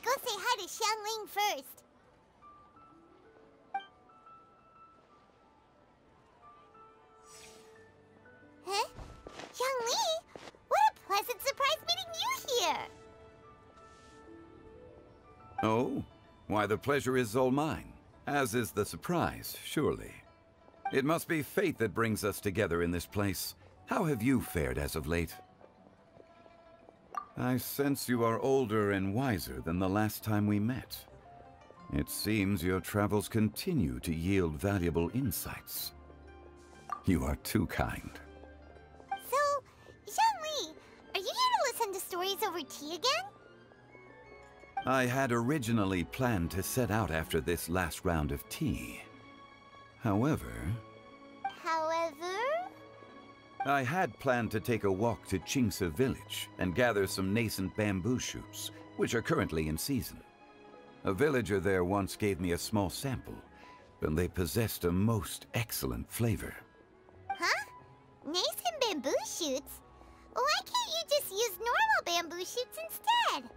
go say hi to Xiangling first. Huh? Xiangli? What a pleasant surprise meeting you here! Oh? Why, the pleasure is all mine. As is the surprise, surely. It must be fate that brings us together in this place. How have you fared as of late? I sense you are older and wiser than the last time we met. It seems your travels continue to yield valuable insights. You are too kind. So, Xiangli, are you here to listen to stories over tea again? I had originally planned to set out after this last round of tea. However, I had planned to take a walk to Chimes village and gather some nascent bamboo shoots, which are currently in season. A villager there once gave me a small sample, and they possessed a most excellent flavor. Huh? Nascent bamboo shoots? Why can't you just use normal bamboo shoots instead?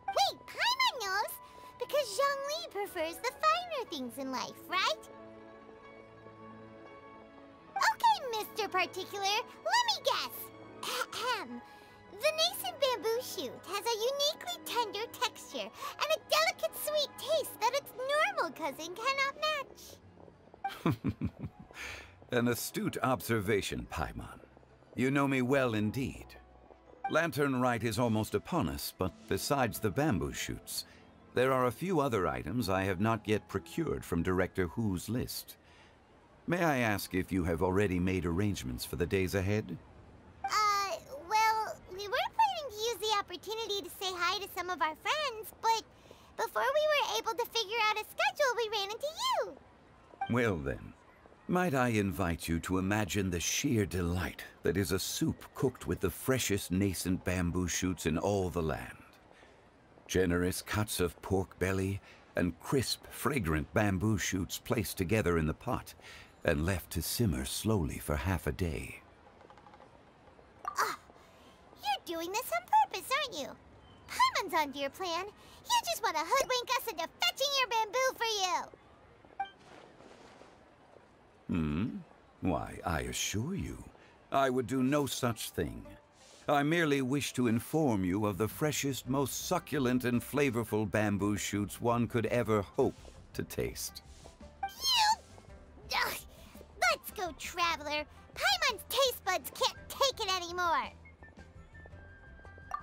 Wait, Paimon knows! Because Zhongli prefers the finer things in life, right? Okay, Mr. Particular, let me guess. Ahem. The nascent bamboo shoot has a uniquely tender texture and a delicate sweet taste that its normal cousin cannot match. An astute observation, Paimon. You know me well indeed. Lantern Rite is almost upon us, but besides the bamboo shoots, there are a few other items I have not yet procured from Director Hu's list. May I ask if you have already made arrangements for the days ahead? Well, we were planning to use the opportunity to say hi to some of our friends, but before we were able to figure out a schedule, we ran into you. Well then, might I invite you to imagine the sheer delight that is a soup cooked with the freshest nascent bamboo shoots in all the land. Generous cuts of pork belly and crisp, fragrant bamboo shoots placed together in the pot and left to simmer slowly for half a day. You're doing this on purpose, aren't you? Paimon's onto your plan. You just want to hoodwink us into fetching your bamboo for you. Why, I assure you, I would do no such thing. I merely wish to inform you of the freshest, most succulent and flavorful bamboo shoots one could ever hope to taste. Ugh. Let's go, Traveler. Paimon's taste buds can't take it anymore.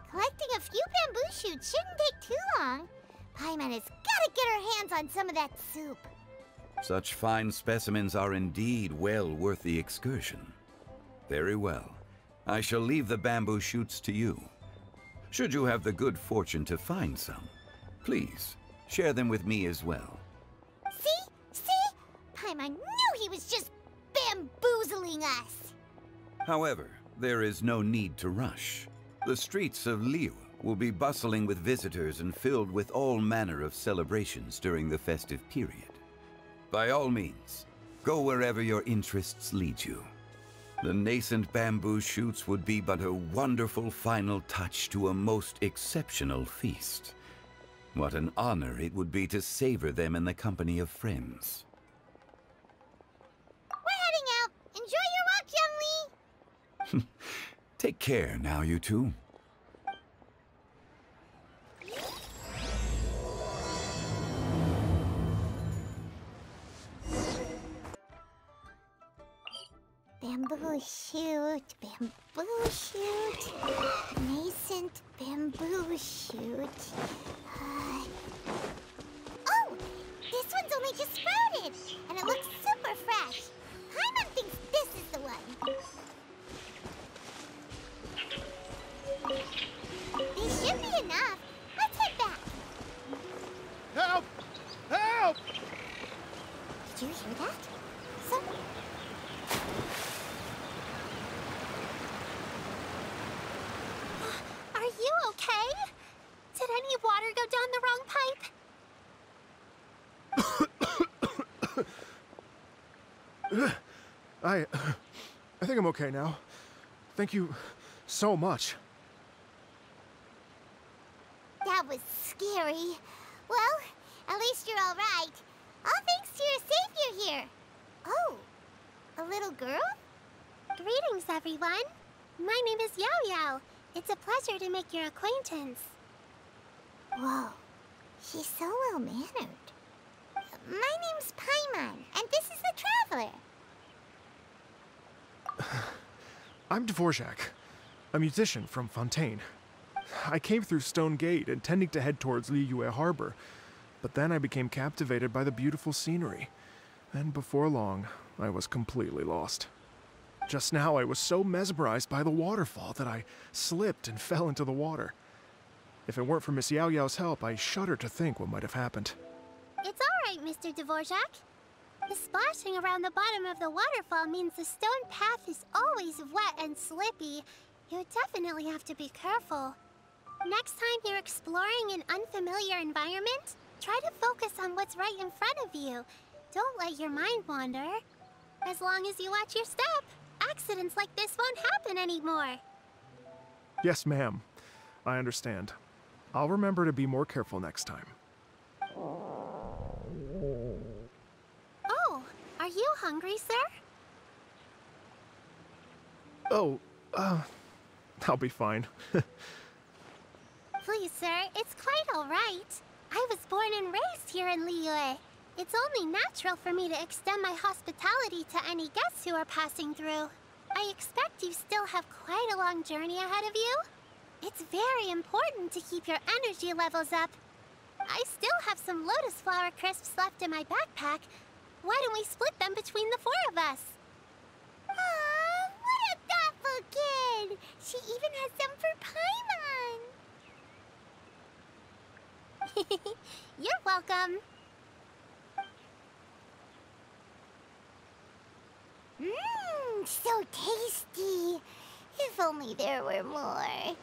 Collecting a few bamboo shoots shouldn't take too long. Paimon has got to get her hands on some of that soup. Such fine specimens are indeed well worth the excursion. Very well. I shall leave the bamboo shoots to you. Should you have the good fortune to find some, please share them with me as well. See? Paimon knew he was just bamboozling us. However, there is no need to rush. The streets of Liyue will be bustling with visitors and filled with all manner of celebrations during the festive period. By all means, go wherever your interests lead you. The nascent bamboo shoots would be but a wonderful final touch to a most exceptional feast. What an honor it would be to savor them in the company of friends. We're heading out. Enjoy your walk, Youngly. Take care now, you two. Bamboo shoot, nascent bamboo shoot. Oh, this one's only just sprouted, and it looks super fresh. Paimon thinks this is the one. These should be enough. Let's head back. Help! Help! Did you hear that? Some... Are you okay? Did any water go down the wrong pipe? I think I'm okay now. Thank you so much. was scary. Well, at least you're all right. All thanks to your savior here. Oh, a little girl? Greetings, everyone. My name is Yao. It's a pleasure to make your acquaintance. Whoa, she's so well-mannered. My name's Paimon, and this is the Traveler. I'm Dvorak, a musician from Fontaine. I came through Stone Gate, intending to head towards Liyue Harbor, but then I became captivated by the beautiful scenery, and before long, I was completely lost. Just now, I was so mesmerized by the waterfall that I slipped and fell into the water. If it weren't for Miss Yao Yao's help, I shudder to think what might have happened. It's all right, Mr. Dvorak. The splashing around the bottom of the waterfall means the stone path is always wet and slippy. You definitely have to be careful. Next time you're exploring an unfamiliar environment, try to focus on what's right in front of you. Don't let your mind wander. As long as you watch your step, accidents like this won't happen anymore. Yes, ma'am. I understand. I'll remember to be more careful next time. Oh, are you hungry, sir? Oh, I'll be fine. Please, sir, it's quite all right. I was born and raised here in Liyue. It's only natural for me to extend my hospitality to any guests who are passing through. I expect you still have quite a long journey ahead of you. It's very important to keep your energy levels up. I still have some lotus flower crisps left in my backpack. Why don't we split them between the four of us? Aw, what a thoughtful kid! She even has some for Paimon! You're welcome. Mmm, so tasty. If only there were more.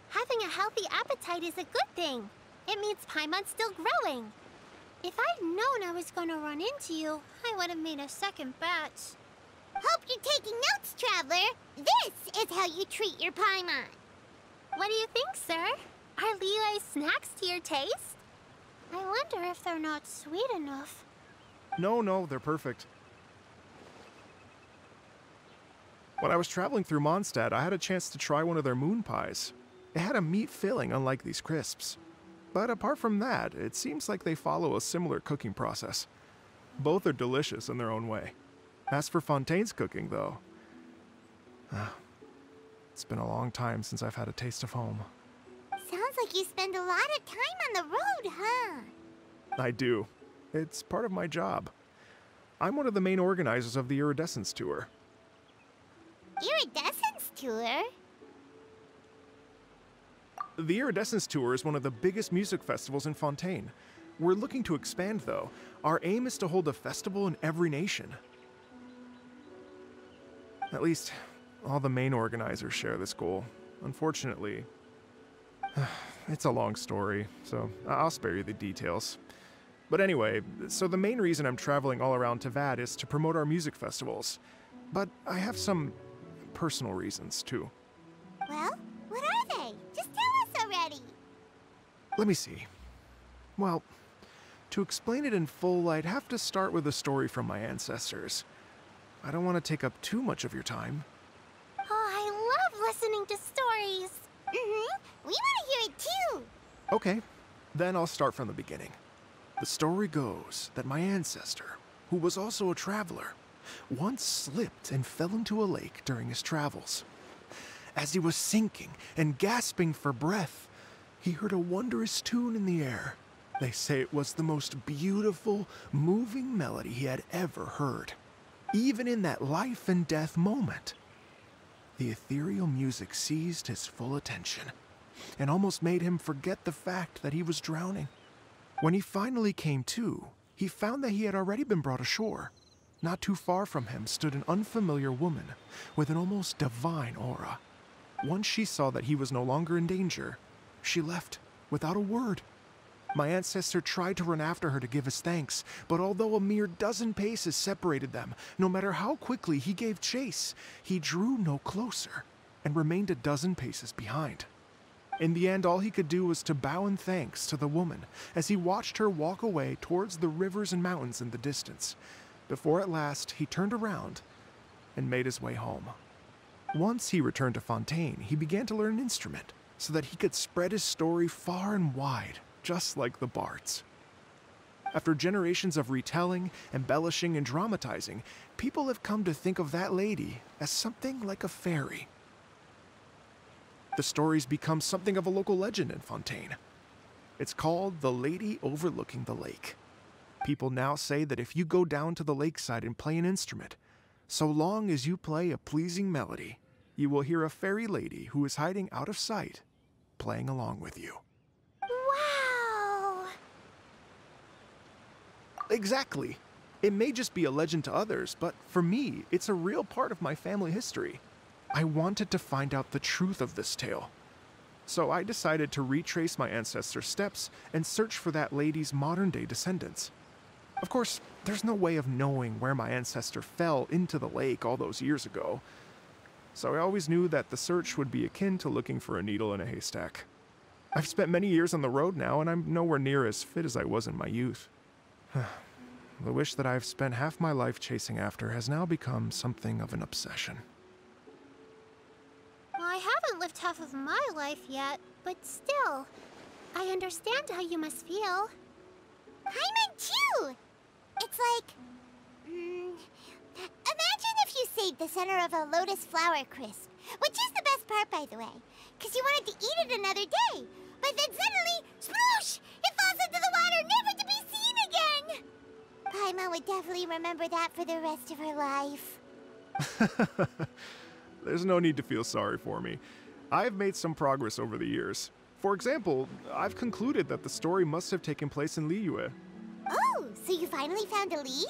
Having a healthy appetite is a good thing. It means Paimon's still growing. If I'd known I was gonna run into you, I would have made a second batch. Hope you're taking notes, Traveler. This is how you treat your Paimon. What do you think, sir? Are Liyue snacks to your taste? I wonder if they're not sweet enough. No, they're perfect. When I was traveling through Mondstadt, I had a chance to try one of their moon pies. It had a meat filling, unlike these crisps. But apart from that, it seems like they follow a similar cooking process. Both are delicious in their own way. As for Fontaine's cooking, though, it's been a long time since I've had a taste of home. Sounds like you spend a lot of time on the road, huh? I do. It's part of my job. I'm one of the main organizers of the Iridescence Tour. Iridescence Tour? The Iridescence Tour is one of the biggest music festivals in Fontaine. We're looking to expand, though. Our aim is to hold a festival in every nation. At least, all the main organizers share this goal. Unfortunately, it's a long story, so I'll spare you the details. But anyway, so the main reason I'm traveling all around Tavad is to promote our music festivals. But I have some personal reasons, too. Well, what are they? Just tell us already. Let me see. Well, to explain it in full, I'd have to start with a story from my ancestors. I don't want to take up too much of your time. Oh, I love listening to stories. Mm-hmm. We want to hear it too. Okay, then I'll start from the beginning. The story goes that my ancestor, who was also a traveler, once slipped and fell into a lake during his travels. As he was sinking and gasping for breath, he heard a wondrous tune in the air. They say it was the most beautiful, moving melody he had ever heard. Even in that life and death moment, the ethereal music seized his full attention and almost made him forget the fact that he was drowning. When he finally came to, he found that he had already been brought ashore. Not too far from him stood an unfamiliar woman with an almost divine aura. Once she saw that he was no longer in danger, she left without a word. My ancestor tried to run after her to give his thanks, but although a mere dozen paces separated them, no matter how quickly he gave chase, he drew no closer and remained a dozen paces behind. In the end, all he could do was to bow in thanks to the woman as he watched her walk away towards the rivers and mountains in the distance, before at last he turned around and made his way home. Once he returned to Fontaine, he began to learn an instrument so that he could spread his story far and wide, just like the bards. After generations of retelling, embellishing, and dramatizing, people have come to think of that lady as something like a fairy. The story's become something of a local legend in Fontaine. It's called The Lady Overlooking the Lake. People now say that if you go down to the lakeside and play an instrument, so long as you play a pleasing melody, you will hear a fairy lady who is hiding out of sight, playing along with you. Wow! Exactly. It may just be a legend to others, but for me, it's a real part of my family history. I wanted to find out the truth of this tale. So I decided to retrace my ancestors' steps and search for that lady's modern-day descendants. Of course, there's no way of knowing where my ancestor fell into the lake all those years ago. So I always knew that the search would be akin to looking for a needle in a haystack. I've spent many years on the road now, and I'm nowhere near as fit as I was in my youth. The wish that I've spent half my life chasing after has now become something of an obsession. Well, I haven't lived half of my life yet, but still, I understand how you must feel. Paimon too! It's like... imagine if you saved the center of a lotus flower crisp, which is the best part, by the way, because you wanted to eat it another day, but then suddenly, sploosh! It falls into the water, never to be seen again! Paimon would definitely remember that for the rest of her life. There's no need to feel sorry for me. I've made some progress over the years. For example, I've concluded that the story must have taken place in Liyue. Oh, so you finally found a lead?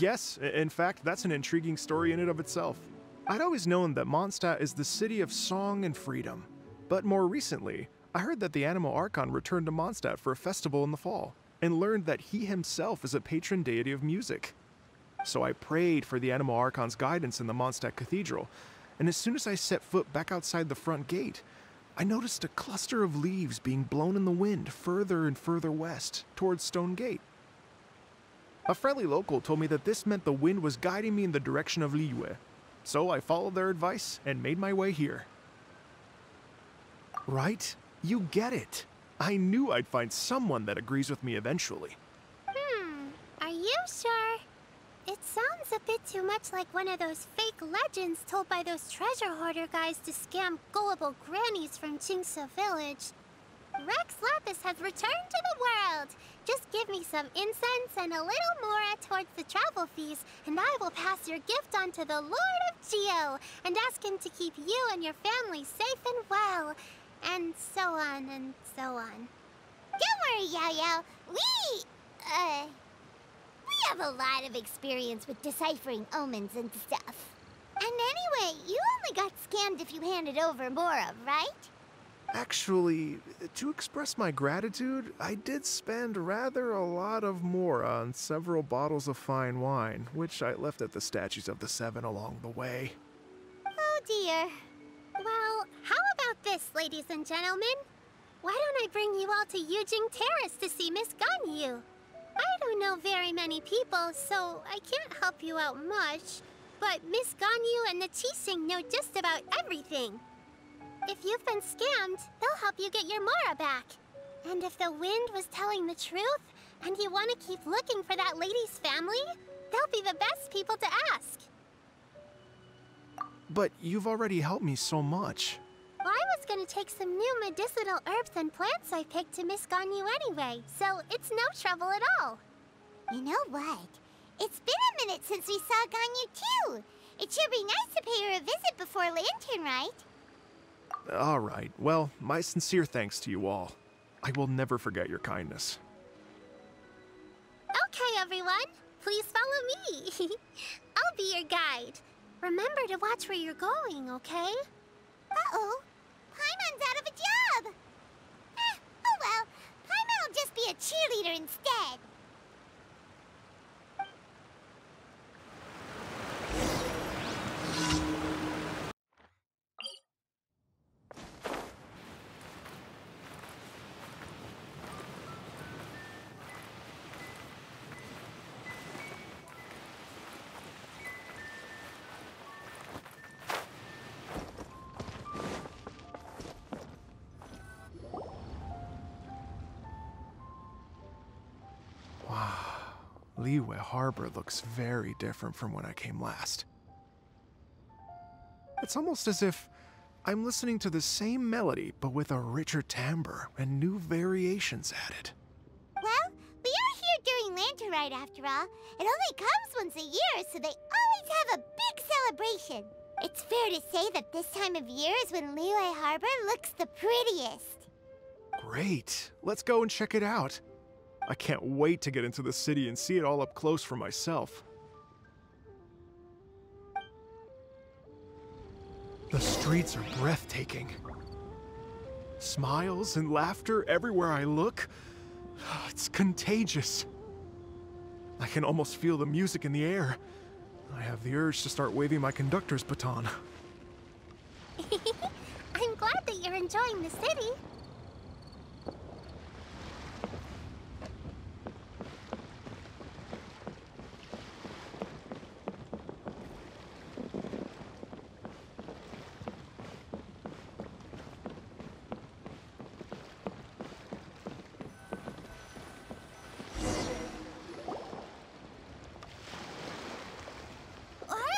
Yes, in fact, that's an intriguing story in and of itself. I'd always known that Mondstadt is the city of song and freedom. But more recently, I heard that the Anemo Archon returned to Mondstadt for a festival in the fall, and learned that he himself is a patron deity of music. So I prayed for the Anemo Archon's guidance in the Mondstadt Cathedral, and as soon as I set foot back outside the front gate, I noticed a cluster of leaves being blown in the wind further and further west, towards Stone Gate. A friendly local told me that this meant the wind was guiding me in the direction of Liyue, so I followed their advice and made my way here. Right? You get it. I knew I'd find someone that agrees with me eventually. Are you sure? It sounds a bit too much like one of those fake legends told by those treasure hoarder guys to scam gullible grannies from Qingce Village. Rex Lapis has returned to the world. Just give me some incense and a little more towards the travel fees, and I will pass your gift on to the Lord of Geo and ask him to keep you and your family safe and well. And so on and so on. Don't worry, Yao-Yao. We have a lot of experience with deciphering omens and stuff. And anyway, you only got scammed if you handed over Mora, right? Actually, to express my gratitude, I did spend rather a lot of more on several bottles of fine wine, which I left at the Statues of the Seven along the way. Oh dear. Well, how about this, ladies and gentlemen? Why don't I bring you all to Yujing Terrace to see Miss Ganyu? I don't know very many people, so I can't help you out much. But Miss Ganyu and the Qixing know just about everything. If you've been scammed, they'll help you get your Mora back. And if the wind was telling the truth, and you want to keep looking for that lady's family, they'll be the best people to ask. But you've already helped me so much. Well, I was gonna take some new medicinal herbs and plants I picked to Miss Ganyu anyway, so it's no trouble at all. You know what? It's been a minute since we saw Ganyu too. It should be nice to pay her a visit before Lantern, right? All right. Well, my sincere thanks to you all. I will never forget your kindness. Okay, everyone. Please follow me. I'll be your guide. Remember to watch where you're going, okay? Uh-oh. Paimon's out of a job. Oh well. Paimon will just be a cheerleader instead. Liyue Harbor looks very different from when I came last. It's almost as if I'm listening to the same melody, but with a richer timbre and new variations added. Well, we are here during Lantern Rite after all. It only comes once a year, so they always have a big celebration. It's fair to say that this time of year is when Liyue Harbor looks the prettiest. Great. Let's go and check it out. I can't wait to get into the city and see it all up close for myself. The streets are breathtaking. Smiles and laughter everywhere I look. It's contagious. I can almost feel the music in the air. I have the urge to start waving my conductor's baton. I'm glad that you're enjoying the city.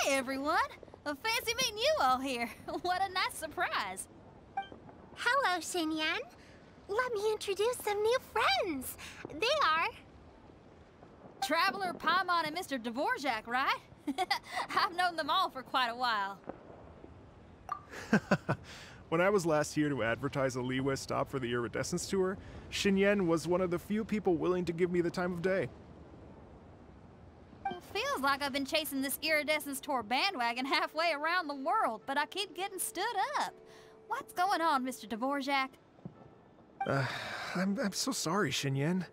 Hey everyone! Fancy meeting you all here. What a nice surprise. Hello, Xinyan. Let me introduce some new friends. They are... Traveler, Paimon, and Mr. Dvorak, right? I've known them all for quite a while. When I was last here to advertise a Liyue stop for the Iridescence Tour, Xinyan was one of the few people willing to give me the time of day. Feels like I've been chasing this Iridescence Tour bandwagon halfway around the world, but I keep getting stood up. What's going on, Mr. Dvorak? I'm so sorry, Xinyan.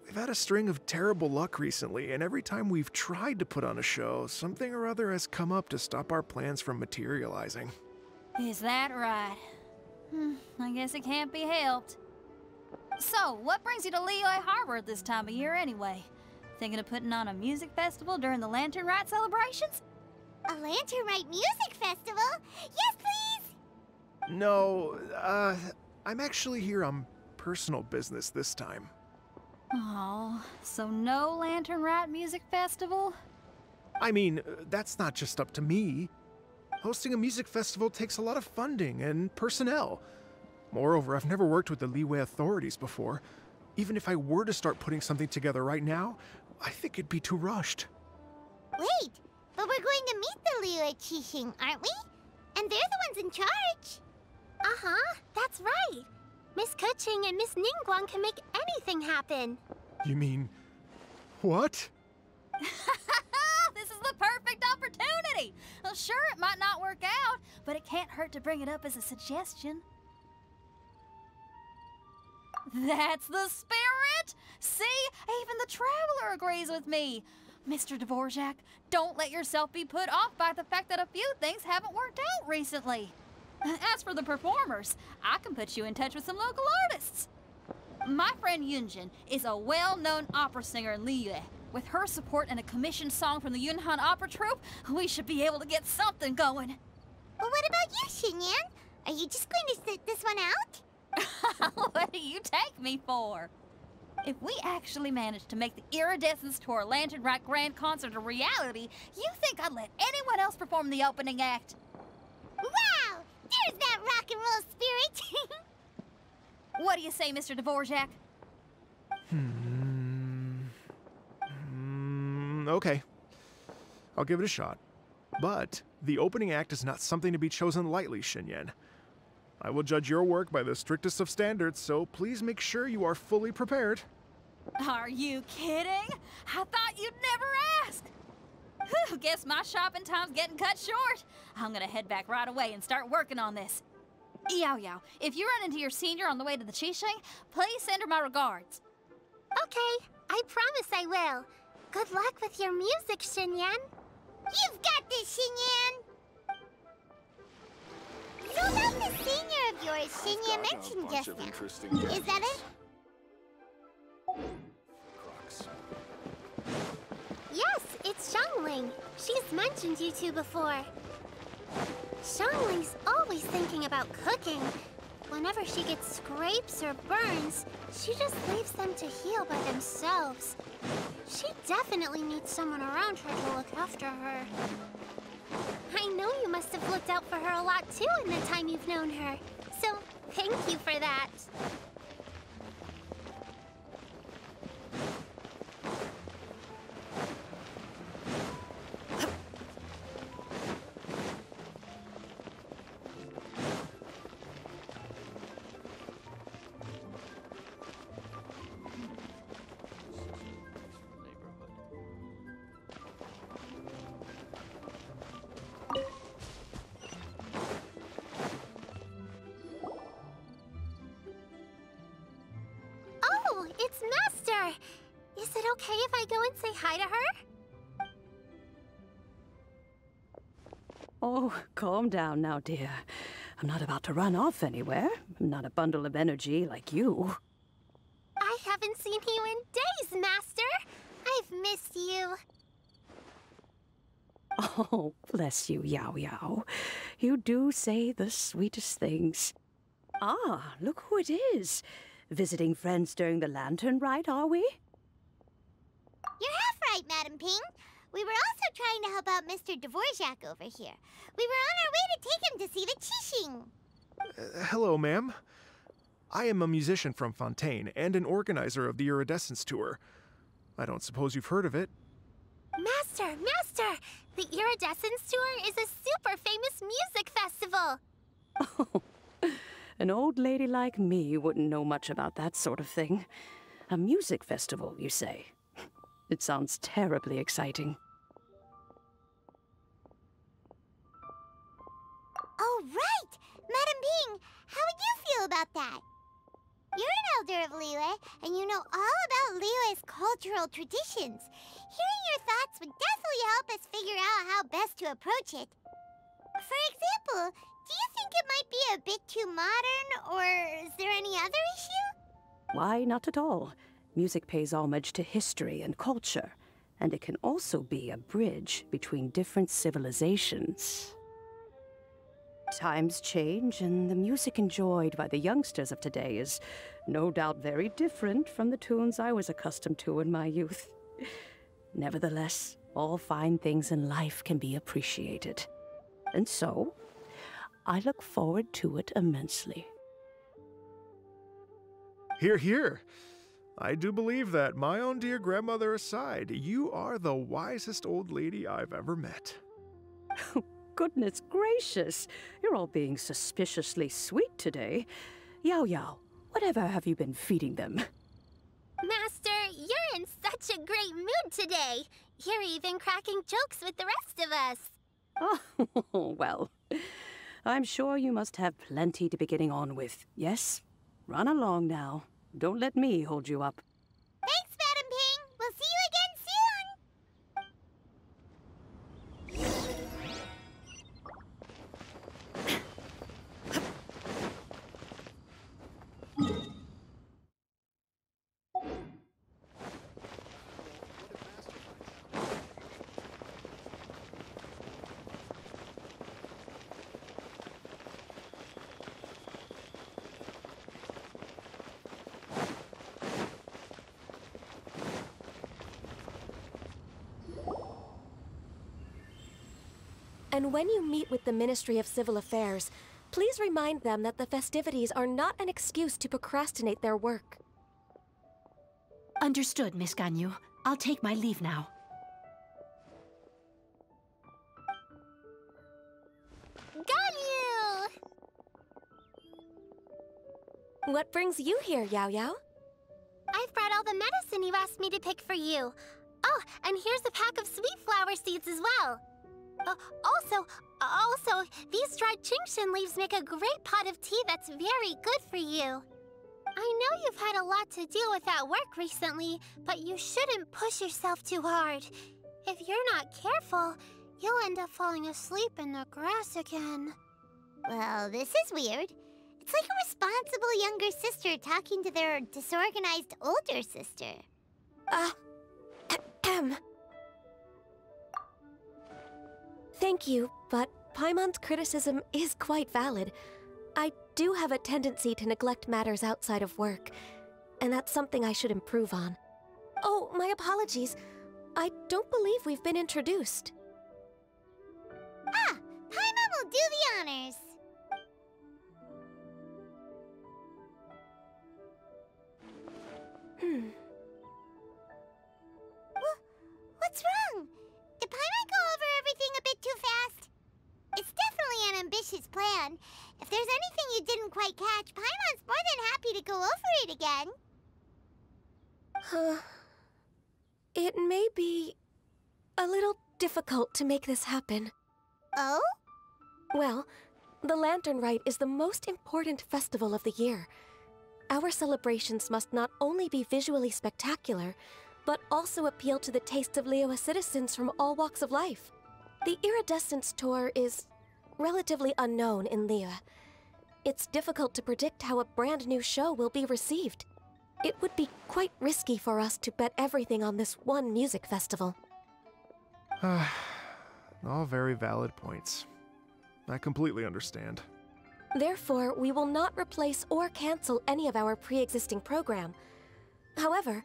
We've had a string of terrible luck recently, and every time we've tried to put on a show, something or other has come up to stop our plans from materializing. Is that right? I guess it can't be helped. So, what brings you to Liyue Harbor at this time of year anyway? Thinking of putting on a music festival during the Lantern Rite celebrations? A Lantern Rite music festival? Yes, please! No, I'm actually here on personal business this time. Oh, so no Lantern Rite music festival? I mean, that's not just up to me. Hosting a music festival takes a lot of funding and personnel. Moreover, I've never worked with the Liyue authorities before. Even if I were to start putting something together right now, I think it'd be too rushed. Wait, but we're going to meet the Liyue Qixing, aren't we? And they're the ones in charge. Uh-huh, that's right. Miss Keqing and Miss Ningguang can make anything happen. You mean... what? This is the perfect opportunity! Well, sure, it might not work out, but it can't hurt to bring it up as a suggestion. That's the spirit! See? Even the Traveler agrees with me. Mr. Dvorak, don't let yourself be put off by the fact that a few things haven't worked out recently. As for the performers, I can put you in touch with some local artists. My friend Yunjin is a well-known opera singer in Liyue. With her support and a commissioned song from the Yunhan Opera Troupe, we should be able to get something going. But what about you, Xinyan? Are you just going to sit this one out? What do you take me for? If we actually manage to make the Iridescence Tour Lantern Rite Grand Concert a reality, you think I'd let anyone else perform the opening act? Wow! There's that rock and roll spirit! What do you say, Mr. Dvorak? Okay. I'll give it a shot. But the opening act is not something to be chosen lightly, Xinyan. I will judge your work by the strictest of standards, so please make sure you are fully prepared. Are you kidding? I thought you'd never ask. Whew, guess my shopping time's getting cut short. I'm gonna head back right away and start working on this. Yao Yao, if you run into your senior on the way to the Qixing, please send her my regards. Okay, I promise I will. Good luck with your music, Xinyan. You've got this, Xinyan! So about the senior of yours Xinyan mentioned just now. Is that it? Yes, it's Xiangling. She's mentioned you two before. Xiangling's always thinking about cooking. whenever she gets scrapes or burns, she just leaves them to heal by themselves. She definitely needs someone around her to look after her. I know you must have looked out for her a lot too in the time you've known her, so thank you for that. Oh, it's Master! Is it okay if I go and say hi to her? Oh, calm down now, dear. I'm not about to run off anywhere. I'm not a bundle of energy like you. I haven't seen you in days, Master! I've missed you. Oh, bless you, Yao Yao. You do say the sweetest things. Ah, look who it is. Visiting friends during the lantern rite, are we? You're half right, Madam Ping. We were also trying to help out Mr. Dvorak over here. We were on our way to take him to see the Qixing. Hello, ma'am. I am a musician from Fontaine and an organizer of the Iridescence Tour. I don't suppose you've heard of it. Master! Master! The Iridescence Tour is a super famous music festival! Oh, an old lady like me wouldn't know much about that sort of thing. A music festival, you say? It sounds terribly exciting. Oh, right! Madam Ping, how would you feel about that? You're an elder of Liyue, and you know all about Liyue's cultural traditions. Hearing your thoughts would definitely help us figure out how best to approach it. For example, do you think it might be a bit too modern, or is there any other issue? Why, not at all. Music pays homage to history and culture, and it can also be a bridge between different civilizations. Times change, and the music enjoyed by the youngsters of today is no doubt very different from the tunes I was accustomed to in my youth. Nevertheless, all fine things in life can be appreciated. And so, I look forward to it immensely. Hear, hear. I do believe that, my own dear grandmother aside, you are the wisest old lady I've ever met. Goodness gracious, you're all being suspiciously sweet today. Yao Yao, whatever have you been feeding them? Master, you're in such a great mood today. You're even cracking jokes with the rest of us. Oh, well, I'm sure you must have plenty to be getting on with, yes? Run along now. Don't let me hold you up. Thanks, Madam Ping. We'll see you again soon. And when you meet with the Ministry of Civil Affairs, please remind them that the festivities are not an excuse to procrastinate their work. Understood, Miss Ganyu. I'll take my leave now. Ganyu! What brings you here, Yao Yao? I've brought all the medicine you asked me to pick for you. Oh, and here's a pack of sweet flower seeds as well. Also, these dried Qingshan leaves make a great pot of tea that's very good for you. I know you've had a lot to deal with at work recently, but you shouldn't push yourself too hard. If you're not careful, you'll end up falling asleep in the grass again. Well, this is weird. It's like a responsible younger sister talking to their disorganized older sister. Thank you, but Paimon's criticism is quite valid. I do have a tendency to neglect matters outside of work, and that's something I should improve on. Oh, my apologies. I don't believe we've been introduced. Ah, Paimon will do the honors. What's wrong? Did Paimon go over everything a bit too fast? It's definitely an ambitious plan. If there's anything you didn't quite catch, Paimon's more than happy to go over it again. It may be a little difficult to make this happen. Oh? Well, the Lantern Rite is the most important festival of the year. Our celebrations must not only be visually spectacular, but also appeal to the tastes of Liyue citizens from all walks of life. The Iridescence Tour is relatively unknown in Liyue. It's difficult to predict how a brand new show will be received. It would be quite risky for us to bet everything on this one music festival. All very valid points. I completely understand. Therefore, we will not replace or cancel any of our pre-existing program. However,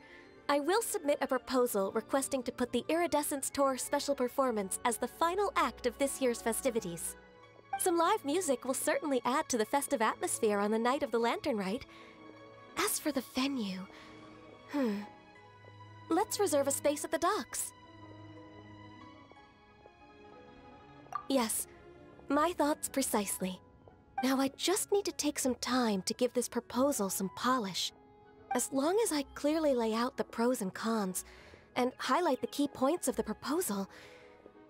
I will submit a proposal requesting to put the Iridescence Tour special performance as the final act of this year's festivities. Some live music will certainly add to the festive atmosphere on the night of the Lantern Rite. As for the venue, let's reserve a space at the docks. Yes, my thoughts precisely. Now I just need to take some time to give this proposal some polish. As long as I clearly lay out the pros and cons, and highlight the key points of the proposal,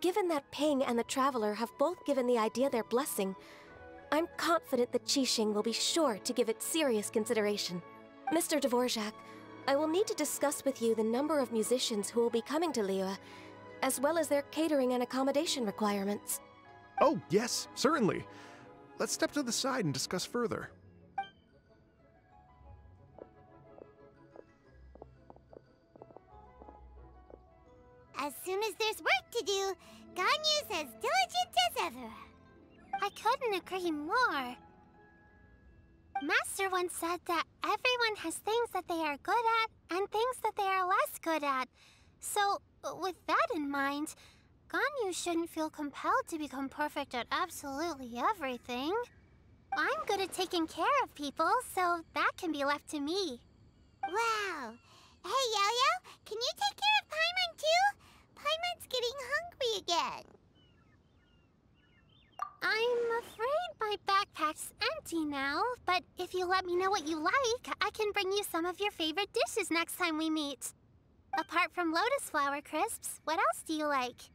given that Ping and the Traveler have both given the idea their blessing, I'm confident that Qixing will be sure to give it serious consideration. Mr. Dvorak, I will need to discuss with you the number of musicians who will be coming to Liyue, as well as their catering and accommodation requirements. Oh, yes, certainly. Let's step to the side and discuss further. As soon as there's work to do, Ganyu's as diligent as ever. I couldn't agree more. Master once said that everyone has things that they are good at and things that they are less good at. So, with that in mind, Ganyu shouldn't feel compelled to become perfect at absolutely everything. I'm good at taking care of people, so that can be left to me. Wow. Hey, Yo-Yo, can you take care of Paimon too? Paimon's getting hungry again. I'm afraid my backpack's empty now, but if you let me know what you like, I can bring you some of your favorite dishes next time we meet. Apart from lotus flower crisps, what else do you like?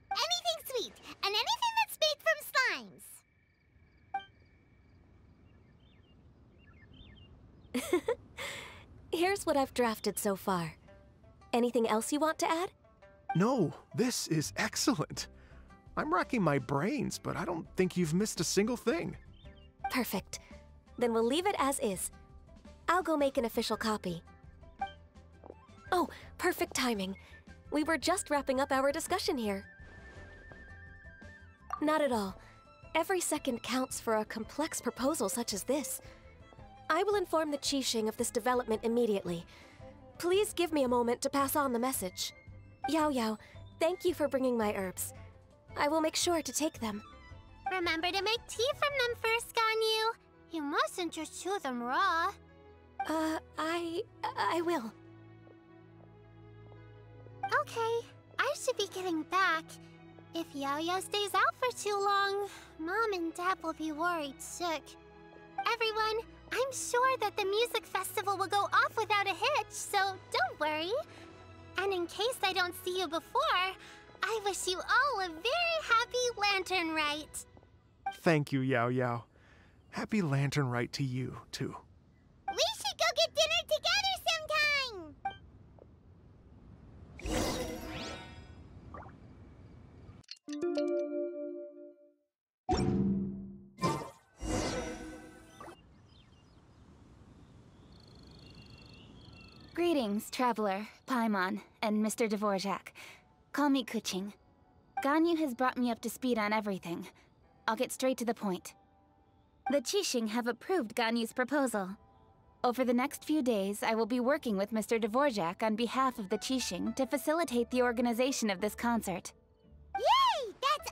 Anything sweet, and anything that's made from slimes. Here's what I've drafted so far. Anything else you want to add? No, this is excellent. I'm racking my brains, but I don't think you've missed a single thing. Perfect. Then we'll leave it as is. I'll go make an official copy. Oh, perfect timing. We were just wrapping up our discussion here. Not at all. Every second counts for a complex proposal such as this. I will inform the Qixing of this development immediately. Please give me a moment to pass on the message. Yao Yao, thank you for bringing my herbs. I will make sure to take them. Remember to make tea from them first, Ganyu. You mustn't just chew them raw. I will. Okay, I should be getting back. If Yo-Yo stays out for too long, Mom and Dad will be worried sick. Everyone, I'm sure that the music festival will go off without a hitch, so don't worry. And in case I don't see you before, I wish you all a very happy Lantern Rite. Thank you, Yao Yao. Happy Lantern Rite to you, too. We should go get dinner together sometime! Greetings, Traveler, Paimon, and Mr. Dvorak. Call me Kuching. Ganyu has brought me up to speed on everything. I'll get straight to the point. The Qixing have approved Ganyu's proposal. Over the next few days, I will be working with Mr. Dvorak on behalf of the Qixing to facilitate the organization of this concert. Yay! That's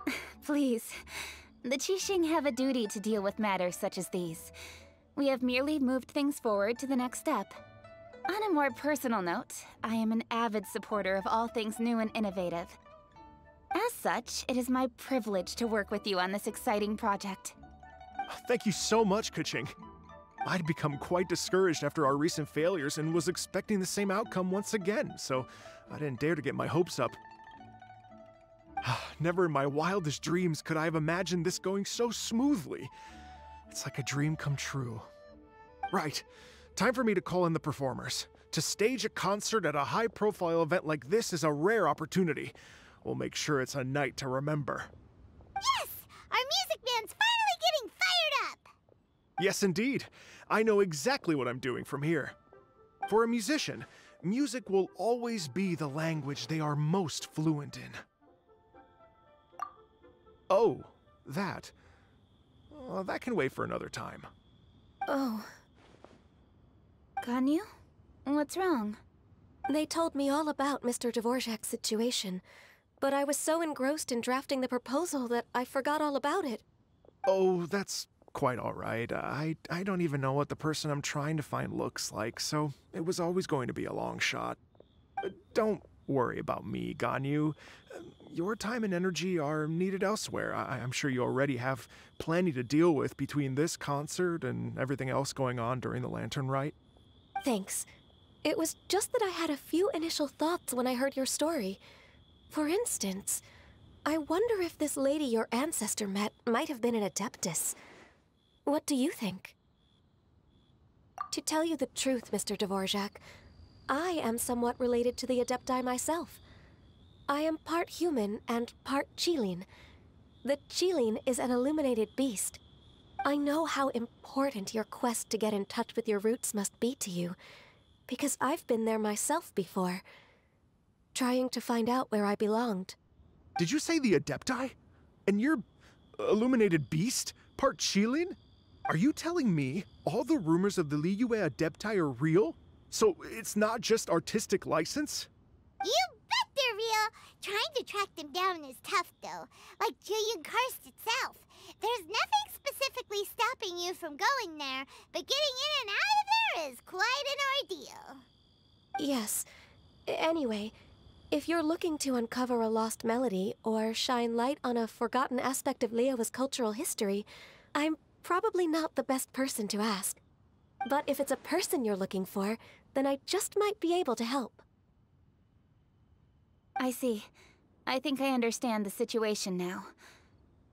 awesome! Please, the Qixing have a duty to deal with matters such as these. We have merely moved things forward to the next step. On a more personal note, I am an avid supporter of all things new and innovative. As such, it is my privilege to work with you on this exciting project. Thank you so much, Kuching. I'd become quite discouraged after our recent failures and was expecting the same outcome once again, so I didn't dare to get my hopes up. Never in my wildest dreams could I have imagined this going so smoothly. It's like a dream come true. Right. Time for me to call in the performers. To stage a concert at a high-profile event like this is a rare opportunity. We'll make sure it's a night to remember. Yes! Our music band's finally getting fired up! Yes, indeed. I know exactly what I'm doing from here. For a musician, music will always be the language they are most fluent in. Oh, that. That can wait for another time. Oh. Ganyu? What's wrong? They told me all about Mr. Dvorak's situation, but I was so engrossed in drafting the proposal that I forgot all about it. Oh, that's quite all right. I don't even know what the person I'm trying to find looks like, so it was always going to be a long shot. Don't worry about me, Ganyu. Your time and energy are needed elsewhere. I'm sure you already have plenty to deal with between this concert and everything else going on during the Lantern Rite. Thanks. It was just that I had a few initial thoughts when I heard your story. For instance, I wonder if this lady your ancestor met might have been an Adeptus. What do you think? To tell you the truth, Mr. Dvorak, I am somewhat related to the Adepti myself. I am part human and part Qilin. The Qilin is an illuminated beast. I know how important your quest to get in touch with your roots must be to you, because I've been there myself before, trying to find out where I belonged. Did you say the Adepti? And you're illuminated beast? Part Qilin? Are you telling me all the rumors of the Liyue Adepti are real? So it's not just artistic license? You bet they're real! Trying to track them down is tough, though. Like Julian Karst itself. There's nothing specifically stopping you from going there, but getting in and out of there is quite an ordeal. Yes. Anyway, if you're looking to uncover a lost melody or shine light on a forgotten aspect of Liyue's cultural history, I'm probably not the best person to ask. But if it's a person you're looking for, then I just might be able to help. I see. I think I understand the situation now.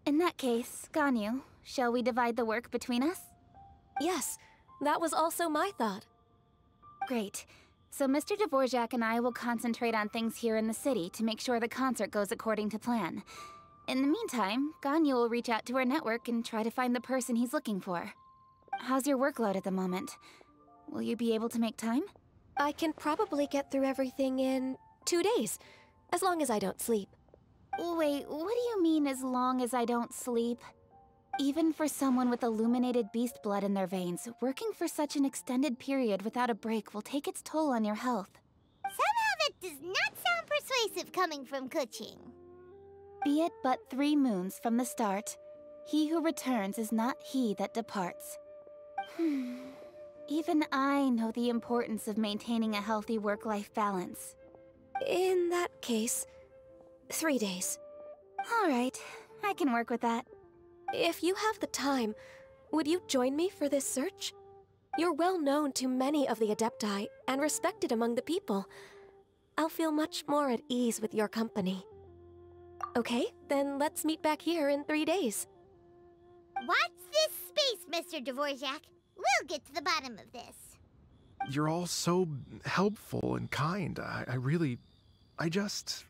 In that case, Ganyu, shall we divide the work between us? Yes, that was also my thought. Great. So Mr. Dvorak and I will concentrate on things here in the city to make sure the concert goes according to plan. In the meantime, Ganyu will reach out to our network and try to find the person he's looking for. How's your workload at the moment? Will you be able to make time? I can probably get through everything in 2 days, as long as I don't sleep. Wait, what do you mean, as long as I don't sleep? Even for someone with illuminated beast blood in their veins, working for such an extended period without a break will take its toll on your health. Somehow that does not sound persuasive coming from Kuching. Be it but 3 moons from the start, he who returns is not he that departs. Even I know the importance of maintaining a healthy work-life balance. In that case, 3 days. All right, I can work with that. If you have the time, would you join me for this search? You're well known to many of the Adepti and respected among the people. I'll feel much more at ease with your company. Okay, then let's meet back here in 3 days. Watch this space, Mr. Dvorak. We'll get to the bottom of this. You're all so helpful and kind. I just...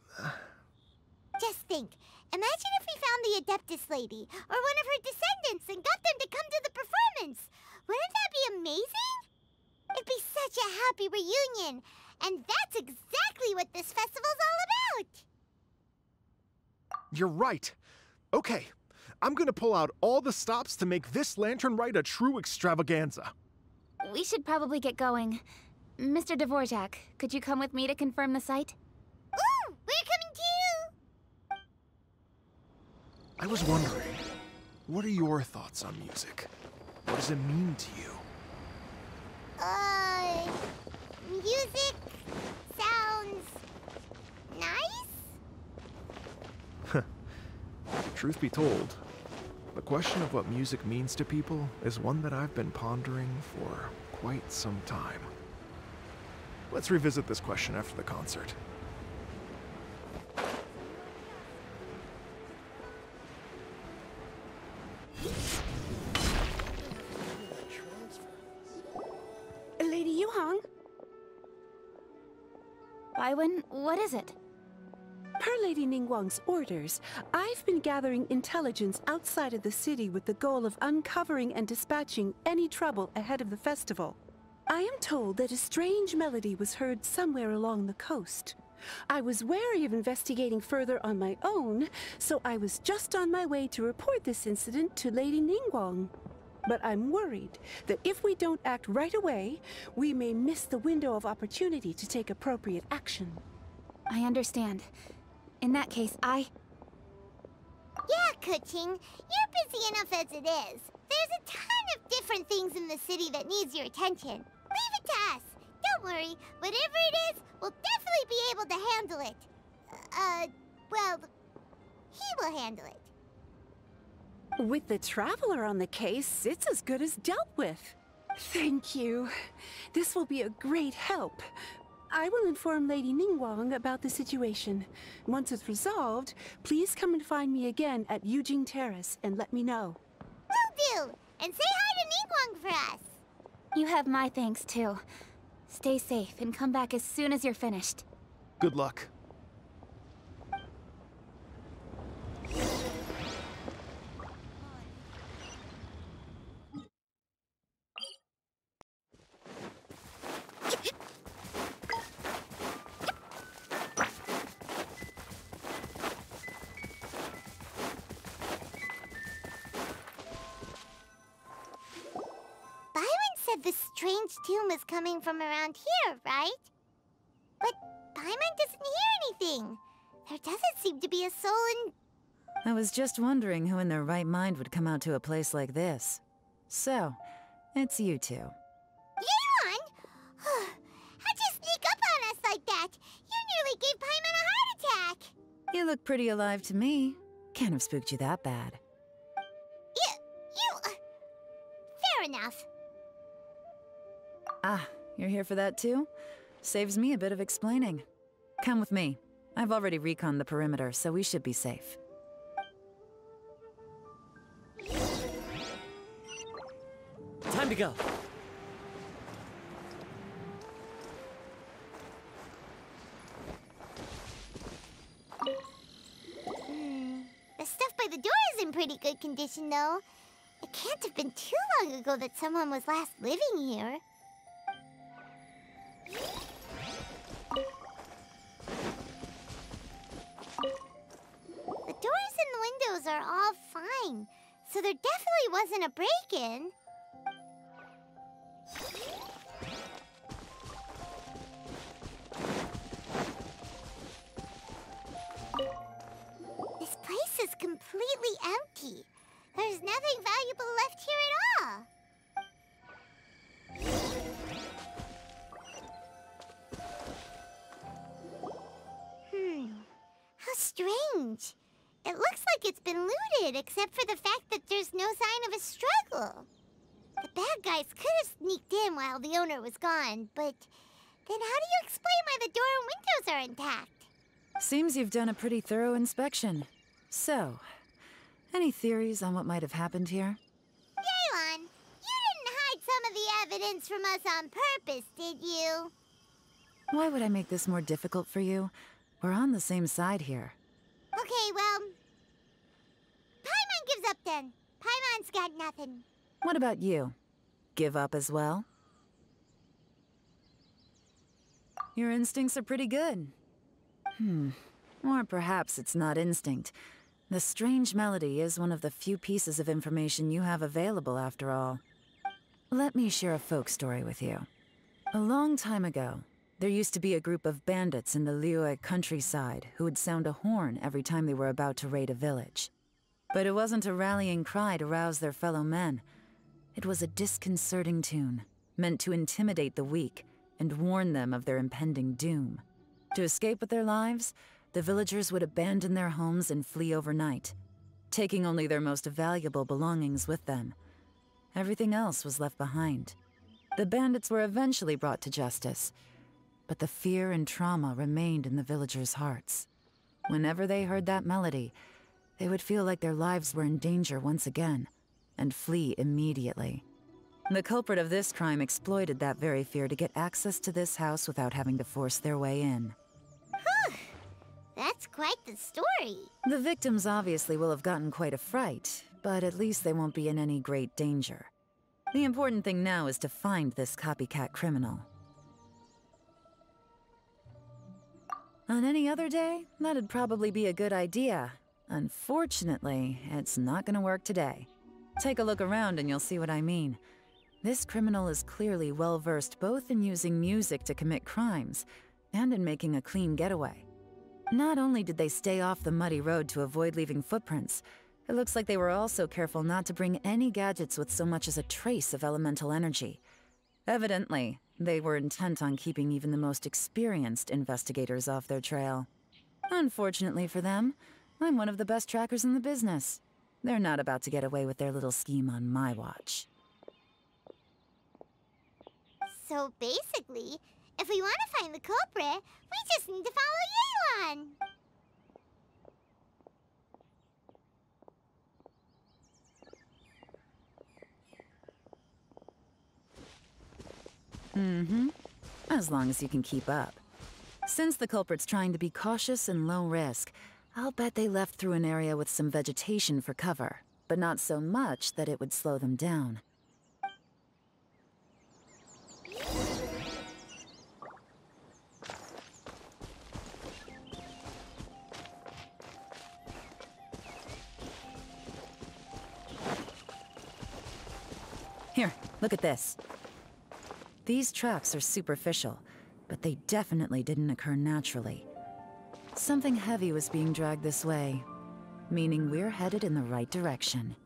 Just think. Imagine if we found the Adeptus lady, or one of her descendants, and got them to come to the performance. Wouldn't that be amazing? It'd be such a happy reunion. And that's exactly what this festival's all about. You're right. Okay, I'm gonna pull out all the stops to make this lantern ride a true extravaganza. We should probably get going. Mr. Dvorak, could you come with me to confirm the site? Ooh, we're coming too! I was wondering, what are your thoughts on music? What does it mean to you? Music sounds nice? Truth be told, the question of what music means to people is one that I've been pondering for quite some time. Let's revisit this question after the concert. Lady Yuhang? Baiwen, what is it? Per Lady Ningguang's orders, I've been gathering intelligence outside of the city with the goal of uncovering and dispatching any trouble ahead of the festival. I am told that a strange melody was heard somewhere along the coast. I was wary of investigating further on my own, so I was just on my way to report this incident to Lady Ningguang. But I'm worried that if we don't act right away, we may miss the window of opportunity to take appropriate action. I understand. In that case, Yeah, Kuching, you're busy enough as it is. There's a ton of different things in the city that needs your attention. Leave it to us. Don't worry, whatever it is, we'll definitely be able to handle it. Well, he will handle it. With the Traveler on the case, it's as good as dealt with. Thank you. This will be a great help. I will inform Lady Ningguang about the situation. Once it's resolved, please come and find me again at Yujing Terrace and let me know. Will do! And say hi to Ningguang for us! you have my thanks too. Stay safe and come back as soon as you're finished. Good luck. The strange tune is coming from around here, right? But Paimon doesn't hear anything. There doesn't seem to be a soul in... I was just wondering who in their right mind would come out to a place like this. So, it's you two. Yeon! How'd you sneak up on us like that? You nearly gave Paimon a heart attack! You look pretty alive to me. Can't have spooked you that bad. Fair enough. Ah, you're here for that too? Saves me a bit of explaining. Come with me. I've already reconned the perimeter, so we should be safe. Time to go. The stuff by the door is in pretty good condition, though. It can't have been too long ago that someone was last living here. The doors and windows are all fine, so there definitely wasn't a break-in. This place is completely empty. There's nothing valuable left here at all. How strange. It looks like it's been looted, except for the fact that there's no sign of a struggle. The bad guys could have sneaked in while the owner was gone, but then how do you explain why the door and windows are intact? Seems you've done a pretty thorough inspection. So, any theories on what might have happened here? Yeon, you didn't hide some of the evidence from us on purpose, did you? Why would I make this more difficult for you? We're on the same side here. Okay, well... Paimon gives up then. Paimon's got nothing. What about you? Give up as well? Your instincts are pretty good. Or perhaps it's not instinct. The strange melody is one of the few pieces of information you have available, after all. Let me share a folk story with you. A long time ago, there used to be a group of bandits in the Liyue countryside who would sound a horn every time they were about to raid a village. But it wasn't a rallying cry to rouse their fellow men. It was a disconcerting tune, meant to intimidate the weak and warn them of their impending doom. To escape with their lives, the villagers would abandon their homes and flee overnight, taking only their most valuable belongings with them. Everything else was left behind. The bandits were eventually brought to justice, but the fear and trauma remained in the villagers' hearts. Whenever they heard that melody, they would feel like their lives were in danger once again, and flee immediately. The culprit of this crime exploited that very fear to get access to this house without having to force their way in. That's quite the story. The victims obviously will have gotten quite a fright, but at least they won't be in any great danger. The important thing now is to find this copycat criminal. On any other day, that'd probably be a good idea. Unfortunately, it's not gonna work today. Take a look around and you'll see what I mean. This criminal is clearly well-versed both in using music to commit crimes and in making a clean getaway. Not only did they stay off the muddy road to avoid leaving footprints, it looks like they were also careful not to bring any gadgets with so much as a trace of elemental energy. Evidently, they were intent on keeping even the most experienced investigators off their trail. Unfortunately for them, I'm one of the best trackers in the business. They're not about to get away with their little scheme on my watch. So basically, if we want to find the culprit, we just need to follow Yelan. As long as you can keep up. Since the culprit's trying to be cautious and low risk, I'll bet they left through an area with some vegetation for cover, but not so much that it would slow them down. Here, look at this. These tracks are superficial, but they definitely didn't occur naturally. Something heavy was being dragged this way, meaning we're headed in the right direction.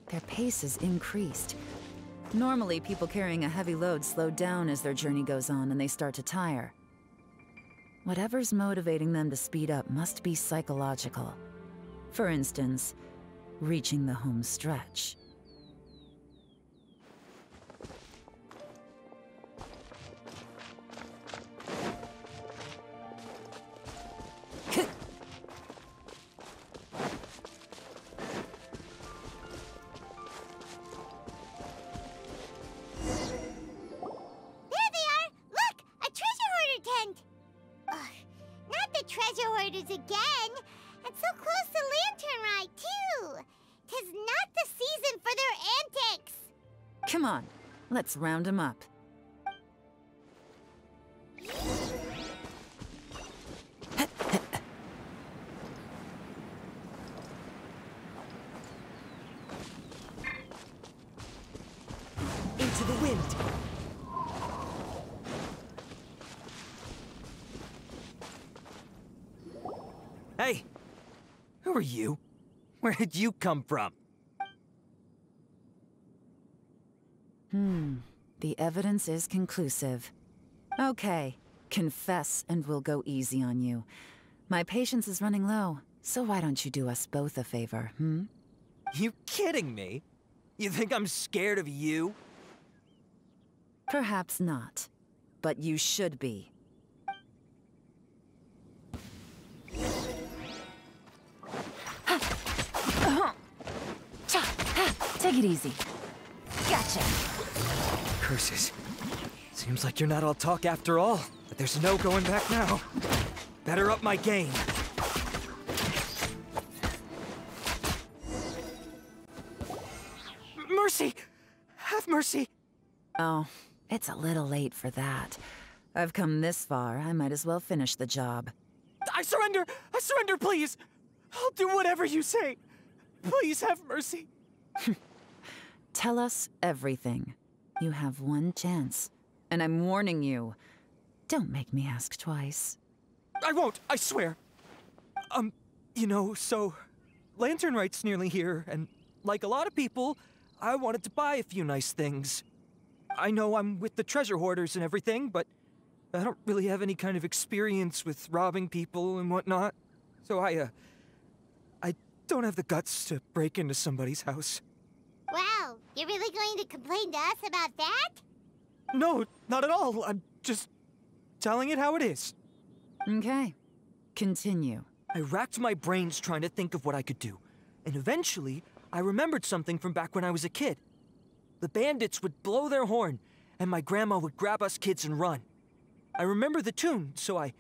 Their pace is increased. Normally, people carrying a heavy load slow down as their journey goes on and they start to tire. Whatever's motivating them to speed up must be psychological. For instance, reaching the home stretch. Again, and so close to Lantern Ride, too. 'Tis not the season for their antics. Come on, let's round them up. Into the wind. Hey! Who are you? Where did you come from? The evidence is conclusive. Okay, confess and we'll go easy on you. My patience is running low, so why don't you do us both a favor, You kidding me? You think I'm scared of you? Perhaps not, but you should be. Take it easy. Gotcha. Curses. Seems like you're not all talk after all, but there's no going back now. Better up my game. Mercy! Have mercy! Oh, it's a little late for that. I've come this far, I might as well finish the job. I surrender! I surrender, please! I'll do whatever you say. Please have mercy. Tell us everything. You have one chance. And I'm warning you. Don't make me ask twice. I won't, I swear. You know, so... Lantern Right's nearly here, and like a lot of people, I wanted to buy a few nice things. I know I'm with the treasure hoarders and everything, but I don't really have any kind of experience with robbing people and whatnot. So I don't have the guts to break into somebody's house. Wow, you're really going to complain to us about that? No, not at all. I'm just telling it how it is. Okay. Continue. I racked my brains trying to think of what I could do. And eventually, I remembered something from back when I was a kid. The bandits would blow their horn, and my grandma would grab us kids and run. I remember the tune, so I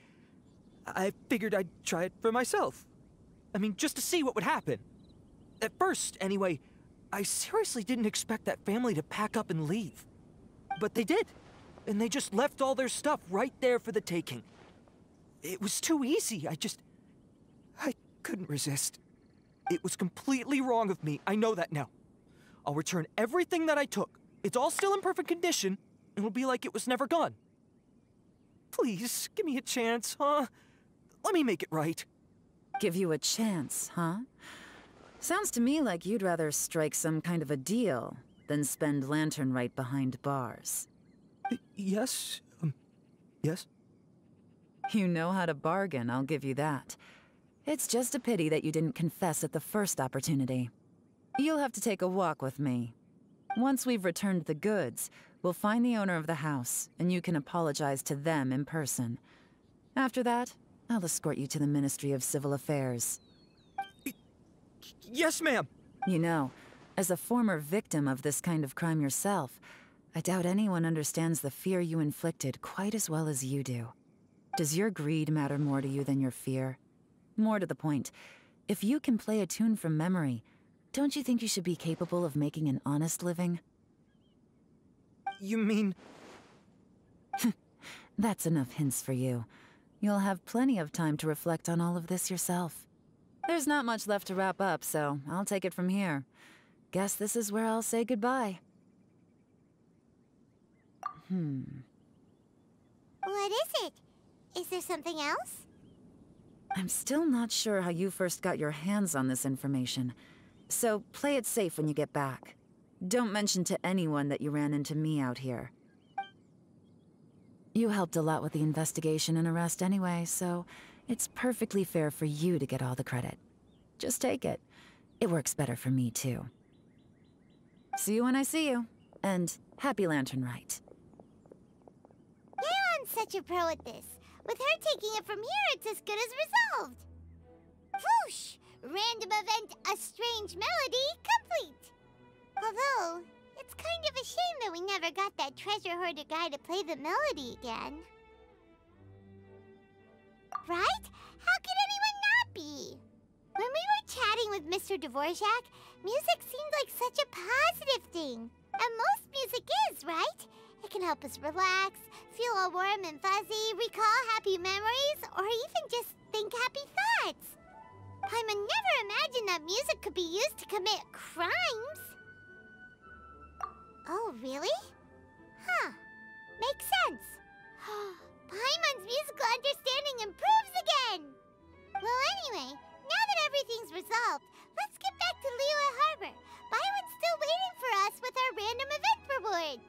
figured I'd try it for myself. I mean, just to see what would happen. At first, anyway, I seriously didn't expect that family to pack up and leave. But they did, and they just left all their stuff right there for the taking. It was too easy, I couldn't resist. It was completely wrong of me, I know that now. I'll return everything that I took. It's all still in perfect condition, and it'll be like it was never gone. Please, give me a chance, huh? Let me make it right. Give you a chance, huh? Sounds to me like you'd rather strike some kind of a deal than spend Lantern Right behind bars. Yes? Yes? You know how to bargain, I'll give you that. It's just a pity that you didn't confess at the first opportunity. You'll have to take a walk with me. Once we've returned the goods, we'll find the owner of the house, and you can apologize to them in person. After that, I'll escort you to the Ministry of Civil Affairs. Yes, ma'am! You know, as a former victim of this kind of crime yourself, I doubt anyone understands the fear you inflicted quite as well as you do. Does your greed matter more to you than your fear? More to the point, if you can play a tune from memory, don't you think you should be capable of making an honest living? You mean... That's enough hints for you. You'll have plenty of time to reflect on all of this yourself. There's not much left to wrap up, so I'll take it from here. Guess this is where I'll say goodbye. What is it? Is there something else? I'm still not sure how you first got your hands on this information, so play it safe when you get back. Don't mention to anyone that you ran into me out here. You helped a lot with the investigation and arrest anyway, so it's perfectly fair for you to get all the credit. Just take it. It works better for me, too. See you when I see you, and happy Lantern Right. Leon's such a pro at this. With her taking it from here, it's as good as resolved. Whoosh! Random event, a strange melody, complete! Although, it's kind of a shame that we never got that treasure hoarder guy to play the melody again. Right? How could anyone not be? When we were chatting with Mr. Dvorak, music seemed like such a positive thing. And most music is, right? It can help us relax, feel all warm and fuzzy, recall happy memories, or even just think happy thoughts. Paimon never imagined that music could be used to commit crimes. Oh, really? Huh. Makes sense. Paimon's musical understanding improves again! Well, anyway, now that everything's resolved, let's get back to Liyue Harbor. Byron's still waiting for us with our random event rewards.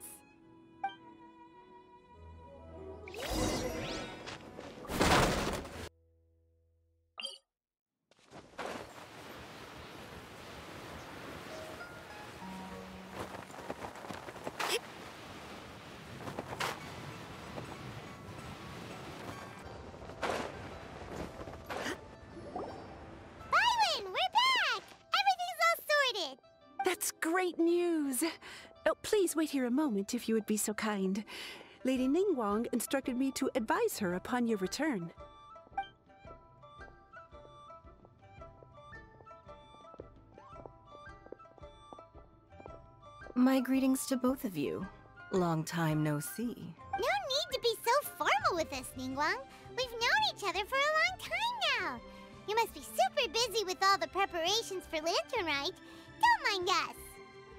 That's great news! Oh, please wait here a moment if you would be so kind. Lady Ningguang instructed me to advise her upon your return. My greetings to both of you. Long time no see. No need to be so formal with us, Ningguang. We've known each other for a long time now. You must be super busy with all the preparations for Lantern Rite. Don't mind us.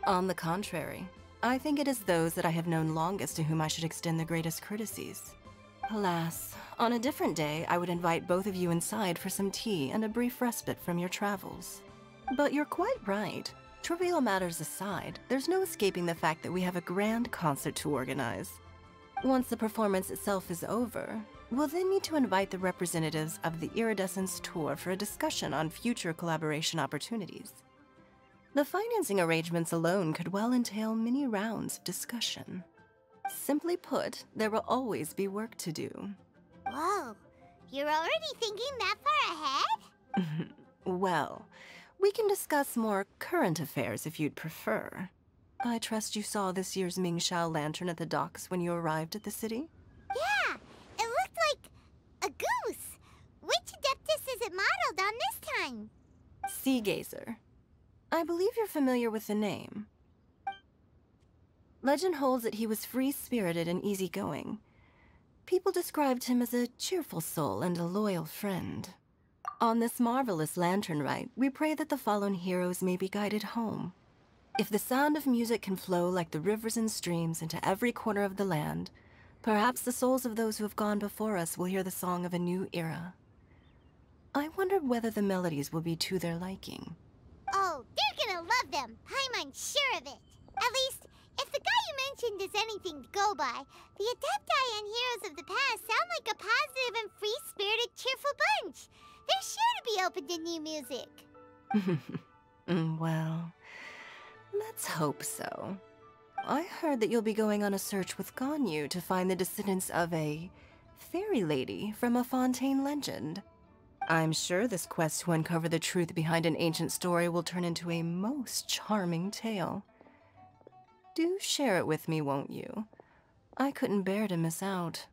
On the contrary, I think it is those that I have known longest to whom I should extend the greatest courtesies. Alas, on a different day, I would invite both of you inside for some tea and a brief respite from your travels. But you're quite right. Trivial matters aside, there's no escaping the fact that we have a grand concert to organize. Once the performance itself is over, we'll then need to invite the representatives of the Iridescence Tour for a discussion on future collaboration opportunities. The financing arrangements alone could well entail many rounds of discussion. Simply put, there will always be work to do. Whoa, you're already thinking that far ahead? Well, we can discuss more current affairs if you'd prefer. I trust you saw this year's Mingxiao lantern at the docks when you arrived at the city? Yeah, it looked like a goose. Which Adeptus is it modeled on this time? Sea Gazer. I believe you're familiar with the name. Legend holds that he was free-spirited and easygoing. People described him as a cheerful soul and a loyal friend. On this marvelous lantern rite, we pray that the fallen heroes may be guided home. If the sound of music can flow like the rivers and streams into every corner of the land, perhaps the souls of those who have gone before us will hear the song of a new era. I wondered whether the melodies will be to their liking. Oh, they're gonna love them. I'm sure of it. At least, if the guy you mentioned is anything to go by, the Adepti and heroes of the past sound like a positive and free-spirited, cheerful bunch. They're sure to be open to new music. Well, let's hope so. I heard that you'll be going on a search with Ganyu to find the descendants of a fairy lady from a Fontaine legend. I'm sure this quest to uncover the truth behind an ancient story will turn into a most charming tale. Do share it with me, won't you? I couldn't bear to miss out.